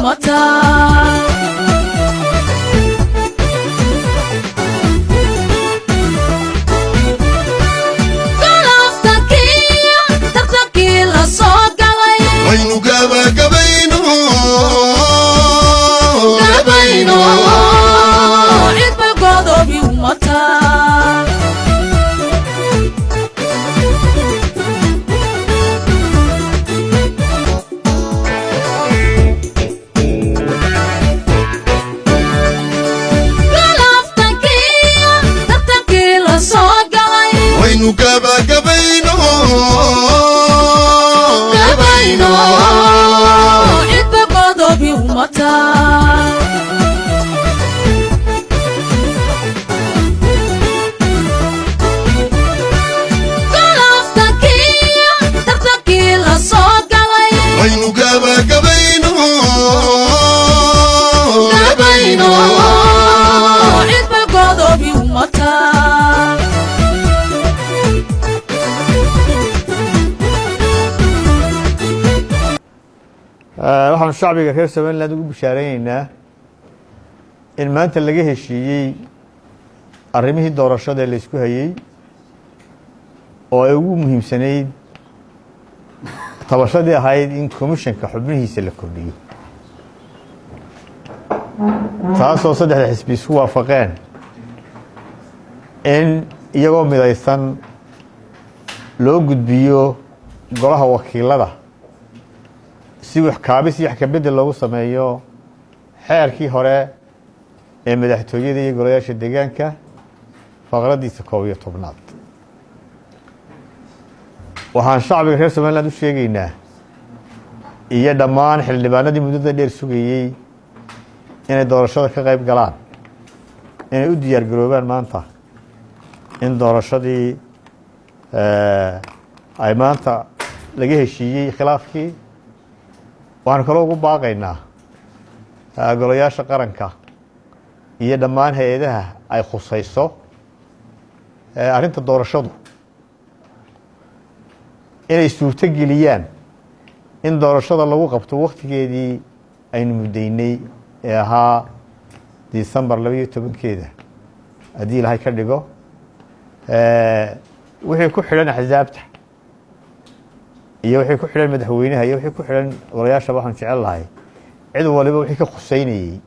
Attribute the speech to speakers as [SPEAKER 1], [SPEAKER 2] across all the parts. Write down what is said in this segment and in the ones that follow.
[SPEAKER 1] ummata
[SPEAKER 2] waxaan shacbiga reer Soomaaliland ugu bishaareynaa in maanta laga heshiiyay arrimihii doorashada la isku hayay oo ay ugu muhiimsanayd tabashadii ahayd in komishanka xubnihiisa la kordhiyo taasoo saddexda xisbi isku waafaqeen in iyagoo midaysan loo gudbiyo golaha wakiilada si wax kaabis iyo wax ka bedel loogu sameeyo xeerkii hore ee madaxtooyada iyo golayaasha deegaanka faqradiisa 11 waxaan shacbiga reer Soomaaliland u sheegaynaa iyo dhammaan xildhibaanadii muddada dheer sugayay inay doorashada ka qayb galaan inay u diyaar garoobaan maanta in doorashadii ay maanta laga heshiiyay khilaafkii waxaan kaloo ugu baaqaynaa golayaasha qaranka iyo dhammaan hay'adaha ay khusayso arrinta doorashadu inay suurto geliyaan in doorashada lagu qabto waqtigeedii aynu mudaynay ee ahaa December 12keeda haddii Ilaahay ka dhigo wixii ku xidhan axsaabta iyo wixii ku xidhan madaxweynaha iyo wixii ku xidhan golayaasha waxaan jecel lahay cid waliba wixii ka khuseynayay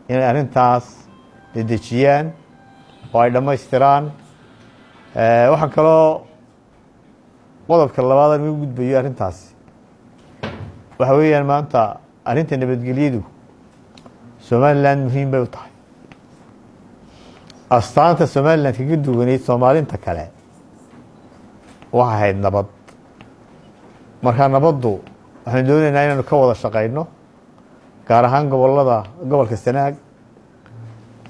[SPEAKER 2] inay arrintaas dedejiyaan oo ay dhammaystiraan waxaan kaloo qodobka labaad aan ugu gudbayo arrintaas waxa weeyaan maanta arrinta nabadgelyadu Soomaaliland muhiim bay u tahay astaanta Soomaaliland kaga duwaneyd Soomaalinta kale waxa ahayd nabad marka nabaddu waxaan doonaynaa inaanu ka wada shaqeyno gaar ahaan gobolka Sanaag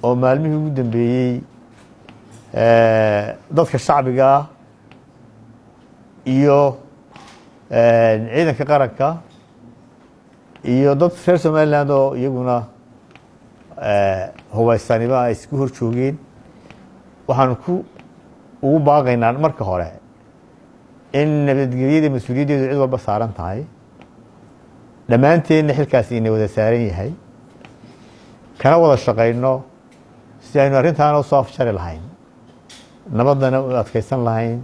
[SPEAKER 2] oo maalmihii ugu dambeeyay dadka shacbiga iyo ciidanka qaranka iyo dad reer Soomaaliland oo iyaguna hubaysanimo ay isku hor joogeen waxaan ugu baaqaynaa marka hore in nabadgelyada mas'uuliyaddeedu cid walba saaran tahay dhammaanteedna xilkaasi inay wada saaran yahay kana wada shaqeyno si aynu arrintaana u soo afjari lahayn nabadana u adkaysan lahayn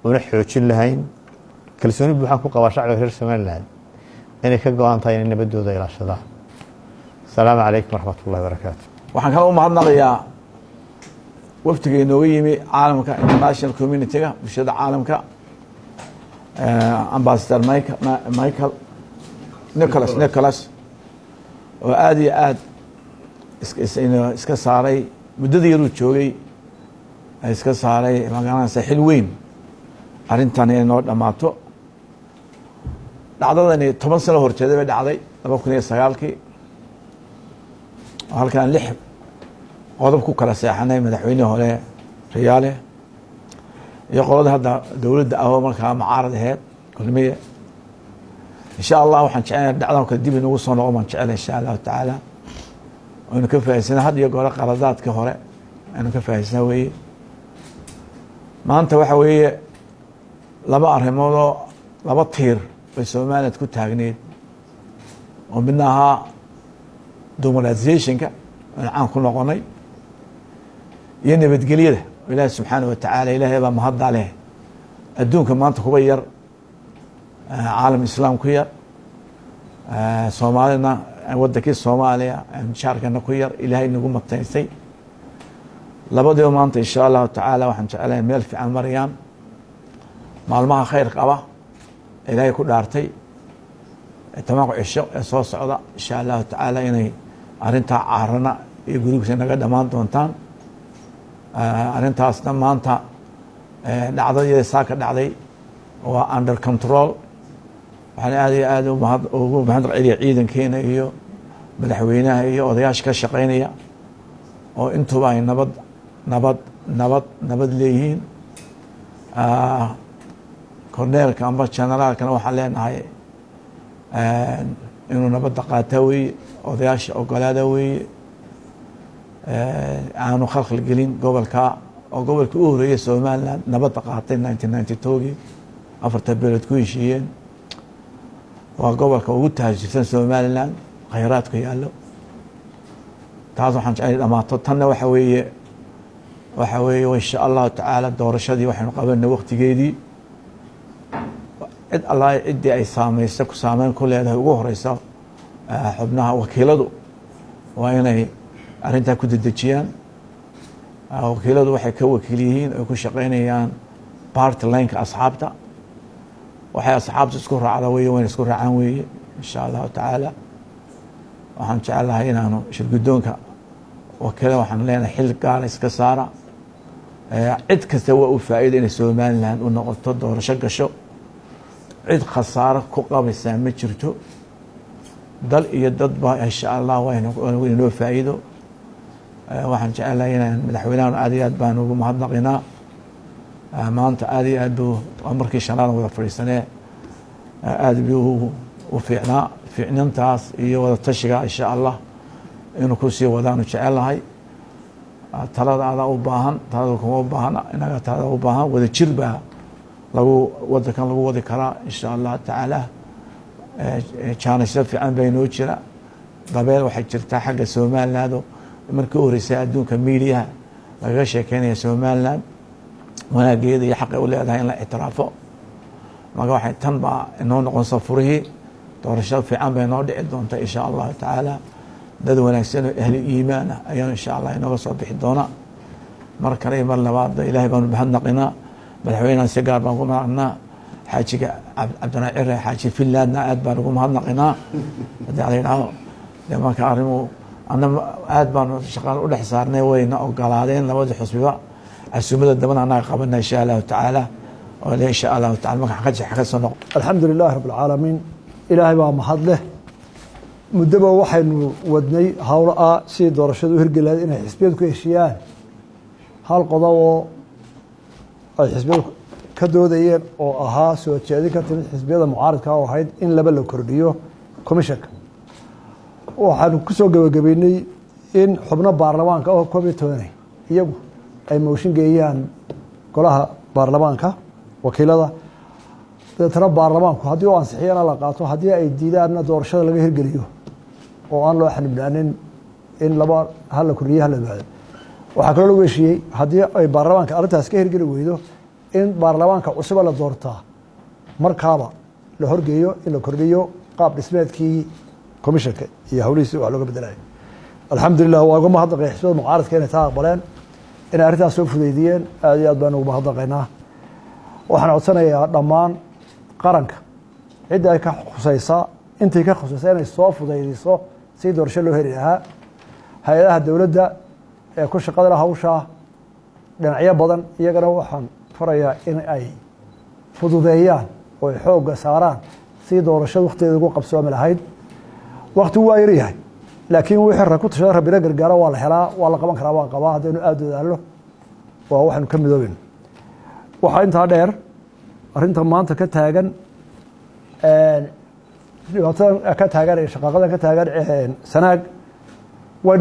[SPEAKER 2] una xoojin lahayn kalsooni buuxaan ku qabaa shacbiga reer Soomaaliland inay ka go'an tahay inay nabadooda ilaashadaan السلام عليكم ورحمة الله وبركاته
[SPEAKER 3] waxaan kala u mahadnaqayaa waftiga inooga yimi caalamka international community-ga bulshada caalamka ambassador Michael Nicholas oo aad iyo aad iska saaray muddadii yaruu joogay iska saaray magaalada xil weyn arrintan inay noo dhamaato dhacdadani 10 sano horjeeday bay dhacday 2009kii halkan 6 qodob ku kala seexanay madaxweynaha hore Riyaale iyo qolada hadda dawladda ah markaa mucaarad ahayd kulmiye insha Allah waxaan jecelahay dhacdan ka dib inuu soo noqon jecelahay insha Allah taala oo ka faa'iideysana had iyo goor qaladaadka hore aan ka faa'iideysana way maanta waxa weeye laba arrimood laba tiir bay Soomaaliland ku taagneed oo midna ahaa democratizationka aan caan ku noqonay iyo nabadgelyada ilaahay subxaanahu watacaala ilaahay baa mahadda leh adduunka maanta kuba yar caalam islaam ku yar soomaalina wadankii soomaaliya shaarkana ku yar ilaahay nagu mataysay labadiiba maanta insha allahu tacaala waxaan jeclahay meel fiican marayaan maalmaha khayr qaba ilaahay ku dhaartay tamaanku cisho ee soo socda insha allahu tacaala inay arrintaa caarana iyo gurigiisa naga dhammaan doontaan arrintaasna maanta dhacdadii saaka dhacday waa under control waxaan aad iyo aad ugu mahad celiya ciidankeena iyo madaxweynaha iyo odayaasha ka shaqeynaya oo intuba ay nabad leeyihiin korneelka amba generaalkana waxaan leenahay inuu nabadda qaataa weeye odayaasha ogolaada weeye aanu khalkhal gelin gobolka oo gobolka u horeeyay somaliland nabadda qaatay 1992gii afarta beelood ku heshiiyeen waa gobolka ugu taajirsan somaliland khayraadku yaallo taas waxaan jeclay dhamaato tanna waxa weeye insha allahu tacaala doorashadii waxaynu qabanay waqtigeedii cid allah ciddii ay saamaysa ku saameyn ku leedahay ugu horeysa xubnaha wakiiladu waa inay arrintaa ku dedejiyaan wakiiladu waxay ka wakiil yihiin ay ku shaqeynayaan party lineka asxaabta waxay asxaabta isku raacda weye wayna isku raacaan weeye insha allahu tacaala waxaan jecelahay inaanu shirgudoonka wakiilada waxaan leenahay xil gaara iska saara cid kasta waa u faa'iida inay somaliland u noqoto doorasho gasho cid khasaaro ku qabaysaa ma jirto dal iyo dadba insha allah waynoo faa'iido waxaan jecelahay inaan madaxweynahan aad iyo aad baan ugu mahadnaqinaa maanta aad iyo aad buu markii shanaad wada fadhiisanee aad buu u fiicnaa fiicnintaas iyo wada tashiga insha allah inuu kusii wadaanu jecelahay talada adaa u baahan talada kuma u baahana inaga talada u baahan wada jir baa wadankan lagu wadi karaa insha allah tacaala jaanisyo fiican baa inoo jira dabeel waxay jirtaa xagga somaliland markii u horeysay adduunka miidiyaha lagaga sheekeynaya somaliland wanaageeda iyo xaqay u leedahay in la ictiraafo marka waxay tan baa inoo noqonsa furihii doorasho fiican bay inoo dhici doonta insha allahu tacaala dad wanaagsan oo ahli iimaan ah ayaan insha allah inooga soo bixi doona mar kale iyo mar labaadba ilaahay baanu mahadnaqinaa madaxweynaha si gaar baan ugu mahadnaqinaa xaajiga cabdinaa cire xaaji finlandna aad baan ugu mahadnaqinaa haddii ala yidhaaho dee marka arrimu ana aad baanu shaqaan u dhex saarnay wayna ogolaadeen labadii xusbiba casuumada dambana annaga qabana insha allahu tacaala oo le insha allahu tacala marka ka soo noqo
[SPEAKER 1] alxamdu lilahi rabb alcaalamiin ilaahay baa mahad leh muddoba waxaynu wadnay howlo ah sidii doorashada u hirgelayd inay xisbiyadu ku heshiiyaan hal qodob oo ay xisbiyadu ka doodayeen oo ahaa soo jeedin ka timid xisbiyada mucaaridka oo ahayd in laba la kordhiyo commissionka waxaanu ku soo gabagabeynay in xubno baarlamaanka oo 12 iyagu ay mooshin geeyaan golaha baarlamaanka wakiilada dadna baarlamaanku haddii uu ansixiyana la qaato haddii ay diidaanna doorashada laga hirgeliyo oo aan loo xanibnaanin in laba hal la kordhiyo hal la baado waxaa kaloo lagu heshiiyey haddii ay baarlamaanka arrintaas ka hirgeli weydo in baarlamaanka cusuba la doortaa markaaba la horgeeyo in la kordhiyo qaab dhismeedkii commissionka iyo howlihiisi wax looga bedelayo alxamdulilah waa uga mahadnaqay xisbiyada mucaaradka inay taa aqbaleen inay arrintaas soo fudeydiyeen aad iyo aad baan ugu mahadnaqaynaa waxaan codsanayaa dhammaan qaranka cidda ay ka khusaysaa intii ka khusaysaa inay soo fudaydiso si doorasho loo heli lahaa hay-adaha dowladda ee ku shaqada leh hawshaa dhinacyo badan iyagana waxaan farayaa in ay fududeeyaan oo ay xoogga saaraan si doorashada wakhtigeeda ugu qabsoomi lahayd waktigu waa yar yahay laakiin wixii rag ku tashada rabbina gargaaro waa la helaa waa la qaban karaa waan qabaa haddaynu aada dadaallo waa waxaynu ka midoobeyn waxaa intaa dheer arrinta maanta ka taagan dhibaatadan ka taagan shaqaaqadan ka taagan sanaag way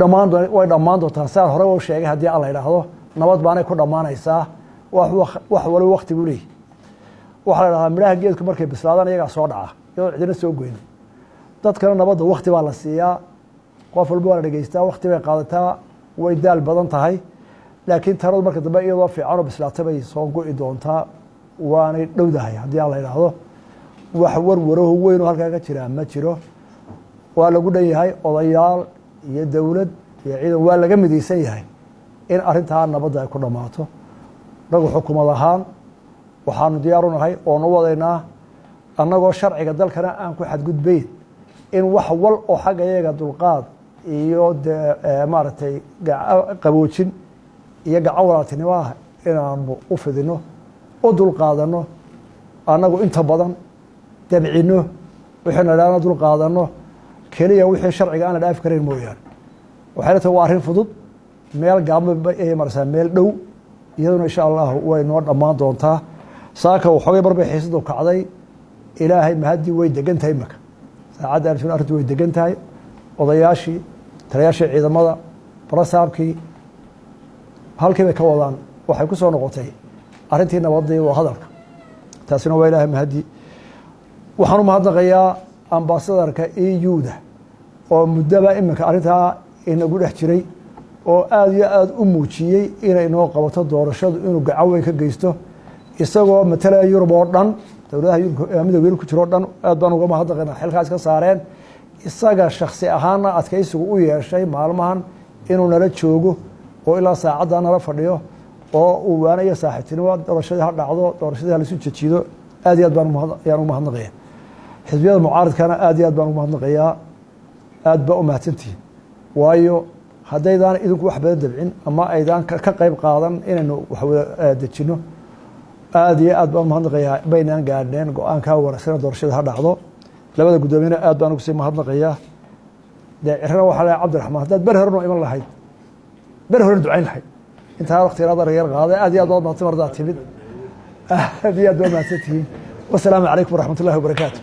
[SPEAKER 1] dhammaan doontaa siaan horey u sheegay haddii aan la idhaahdo nabad baanay ku dhammaanaysaa wax waliba wakti buu leeyahy waxaa la idhahdaa midhaha geedku markay bislaadaan iyagaa soo dhaca iyadoo cidina soo goyn dadkana nabadda wakti baa la siiyaa qof walba waa la dhegeystaa wakti bay qaadataa way daal badan tahay laakiin taladu marka dambe iyadoo fiican oo bislaata bay soo go'i doontaa waanay dhowdahay haddii aan la idhaahdo wax warwaraho weyn oo halkaa ka jiraa ma jiro waa lagu dhan yahay odayaal iyo dowlad iyo ciidan waa laga midaysan yahay in arrintaa nabadda ay ku dhammaato nagu xukumad ahaan waxaanu diyaar u nahay oonu wadaynaa annagoo sharciga dalkana aan ku xadgudbayn in wax wal oo xagga iyaga dulqaad iyo maaragtay qaboojin iyo gacan walaaltinimo ah inaanu u fidino u dulqaadanno annagu inta badan dabcino wixayna dhaana dulqaadanno keliya wixii sharciga aan la dhaafi karayn mooyaane waxayna tahay waa arrin fudud meel gaabma ay marsaa meel dhow iyaduna insha allahu way noo dhammaan doontaa saaka waxoogay mar bay xiisadu kacday ilaahay mahadii way degan tahay imaka saacadda alfin arrintu way degan tahay odayaashii taliyaashii ciidamada barasaabkii halkii bay ka wadaan waxay ku soo noqotay arrintii nabadii waa hadalka taasina waa ilaahay mahadii waxaan u mahadnaqayaa ambasadarka EU-da oo muddaba iminka arrintaa inagu dhex jiray oo aada iyo aada u muujiyey inay inoo qabato doorashadu inuu gacan weyn ka geysto isagoo matalaya yurub oo dhan dowladaha midowga yurub ku jiro o dhan aad baan uga mahadnaqaynaa xilkaas ka saareen isaga shaksi ahaanna adkaysigu u yeeshay maalmahan inuu nala joogo oo ilaa saacaddaa nala fadhiyo oo uu waanayo saaxiibtinimo doorashadii ha dhacdo doorashadii ha laisu jejido aad iyo aad baan ayaan ugu mahadnaqaya xisbiyada mucaaridkana aad iyo aad baan ugu mahadnaqayaa aad baa u mahadsantihiin waayo haddaydaan idinku wax badan dabcin ama aydaan ka qayb qaadan inaynu wax dejinno aad iyo aad baan umahadnaqayaa baynaan gaadhneen go-aankaa wanaagsan doorashada ha dhacdo labada guddoomiyena aad baan ugu sii mahadnaqayaa dee cirana waxaa leehay cabdiraxmaan haddaad ber horeno iman lahayd ber horena ducayn lahayd intaa waktigaad arag yar qaaday aad iyo aad baad mahadsan mardaad timid aad iyo aad baa mahadsantihiin wasalaamu calaykum waraxmat ullahi wabarakaatu